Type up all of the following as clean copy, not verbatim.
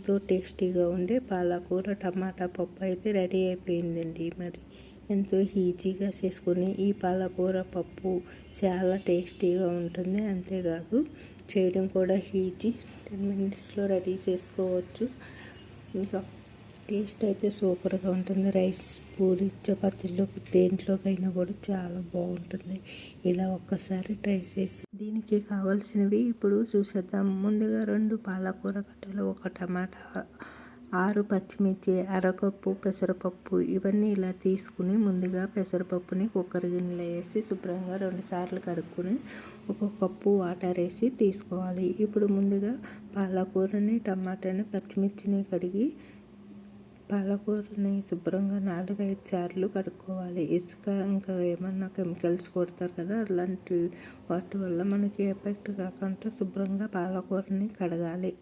ఎంతో టేస్టీగా ఉండే పాలకూర టమాటా పప్పు అయితే రెడీ అయిపోయిందండి. మరి ఎంతో ఈజీగా చేసుకుని ఈ పాలకూర పప్పు చాలా టేస్టీగా ఉంటుంది. అంతేకాదు చేయడం కూడా ఈజీ, 10 మినిట్స్లో రెడీ చేసుకోవచ్చు. ఇంకా టేస్ట్ అయితే సూపర్గా ఉంటుంది. రైస్, పూరి, చపాతీలోకి దేంట్లోకైనా కూడా చాలా బాగుంటుంది. ఇలా ఒక్కసారి ట్రై చేసి దీనికి కావాల్సినవి ఇప్పుడు చూసేద్దాం. ముందుగా 2 పాలకూర కట్టలు, 1 టమాటా, 6 పచ్చిమిర్చి, అరకప్పు పెసరపప్పు, ఇవన్నీ ఇలా తీసుకుని ముందుగా పెసరపప్పుని కుక్కర్ గిన్నెలో వేసి శుభ్రంగా 2 సార్లు కడుక్కొని 1 కప్పు వాటర్ వేసి తీసుకోవాలి. ఇప్పుడు ముందుగా పాలకూరని, టమాటాని, పచ్చిమిర్చిని కడిగి పాలకూరని శుభ్రంగా 4-5 సార్లు కడుక్కోవాలి. ఇసుక ఇంకా ఏమన్నా కెమికల్స్ కొడతారు కదా, అలాంటి వాటి వల్ల మనకి ఎఫెక్ట్ కాకుండా శుభ్రంగా పాలకూరని కడగాలి.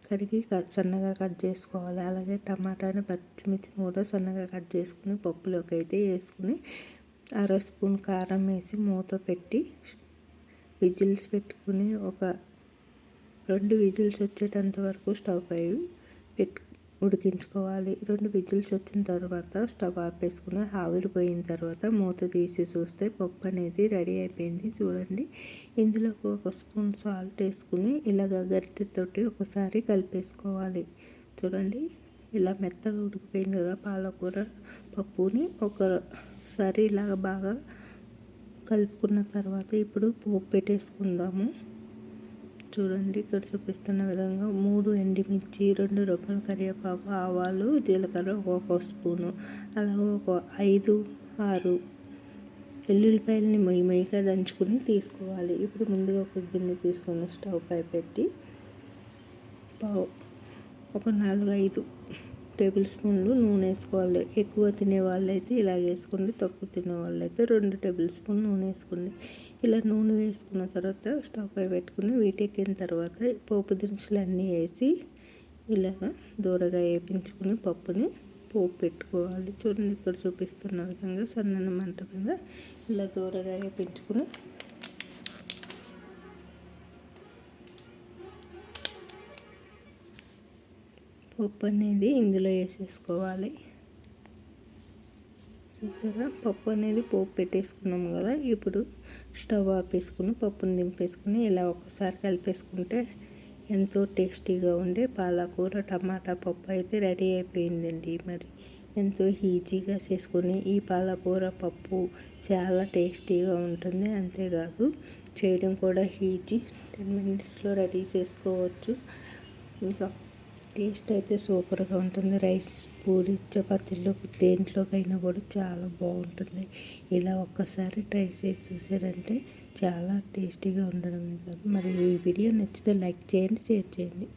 కడిగి సన్నగా కట్ చేసుకోవాలి. అలాగే టమాటాని, పచ్చిమిర్చిని కూడా సన్నగా కట్ చేసుకుని పప్పులోకి అయితే వేసుకుని 1/2 స్పూన్ కారం వేసి మూత పెట్టి విజిల్స్ పెట్టుకుని ఒక 2 విజిల్స్ వచ్చేటంత వరకు స్టవ్ పై ఉడికించుకోవాలి. 2 విజిల్స్ వచ్చిన తర్వాత స్టవ్ ఆపేసుకుని ఆవిరి పోయిన తర్వాత మూత తీసి చూస్తే పప్పు అనేది రెడీ అయిపోయింది. చూడండి, ఇందులోకి 1 స్పూన్ సాల్ట్ వేసుకుని ఇలాగ గరిటెతోటి ఒకసారి కలిపేసుకోవాలి. చూడండి, ఇలా మెత్తగా ఉడికిపోయింది కదా పాలకూర పప్పుని. ఒకసారి ఇలాగ బాగా కలుపుకున్న తర్వాత ఇప్పుడు పోపు పెట్టేసుకుందాము. చూడండి, ఇక్కడ చూపిస్తున్న విధంగా 3 ఎండుమిర్చి, 2 రెమ్మల కరివేపాకు, ఆవాలు, జీలకర్ర 1 స్పూను, అలాగే ఒక 5-6 వెల్లుల్లిపాయలని మొయ్యిగా దంచుకుని తీసుకోవాలి. ఇప్పుడు ముందుగా ఒక గిన్నె తీసుకొని స్టవ్ పై పెట్టి ఒక 4-5 టేబుల్ స్పూన్లు నూనె వేసుకోవాలి. ఎక్కువ తినే వాళ్ళైతే ఇలా వేసుకోండి, తక్కువ తినే వాళ్ళైతే 2 టేబుల్ స్పూన్ నూనె వేసుకోండి. ఇలా నూనె వేసుకున్న తర్వాత స్టవ్ పై పెట్టుకుని వీటెక్కిన తర్వాత పోపు దినుసులు అన్నీ వేసి ఇలాగ దూరగా వేయించుకుని పప్పుని పోపు పెట్టుకోవాలి. చూడండి, ఇక్కడ చూపిస్తున్న విధంగా సన్నని మంట మీద ఇలా దూరగా వేయించుకుని పప్పు అనేది ఇందులో వేసేసుకోవాలి. చూసారా, పప్పు అనేది పోపు పెట్టేసుకున్నాం కదా. ఇప్పుడు స్టవ్ ఆపేసుకుని పప్పుని దింపేసుకుని ఇలా ఒక్కసారి కలిపేసుకుంటే ఎంతో టేస్టీగా ఉండే పాలకూర టమాటా పప్పు అయితే రెడీ అయిపోయిందండి. మరి ఎంతో ఈజీగా చేసుకుని ఈ పాలకూర పప్పు చాలా టేస్టీగా ఉంటుంది. అంతేకాదు చేయడం కూడా ఈజీ, 10 మినిట్స్లో రెడీ చేసుకోవచ్చు. ఇంకా టేస్ట్ అయితే సూపర్గా ఉంటుంది. రైస్, పూరి, చపాతీలోకి దేంట్లోకైనా కూడా చాలా బాగుంటుంది. ఇలా ఒక్కసారి ట్రై చేసి చూసారంటే చాలా టేస్టీగా ఉండడమే కాదు. మరి ఈ వీడియో నచ్చితే లైక్ చేయండి, షేర్ చేయండి.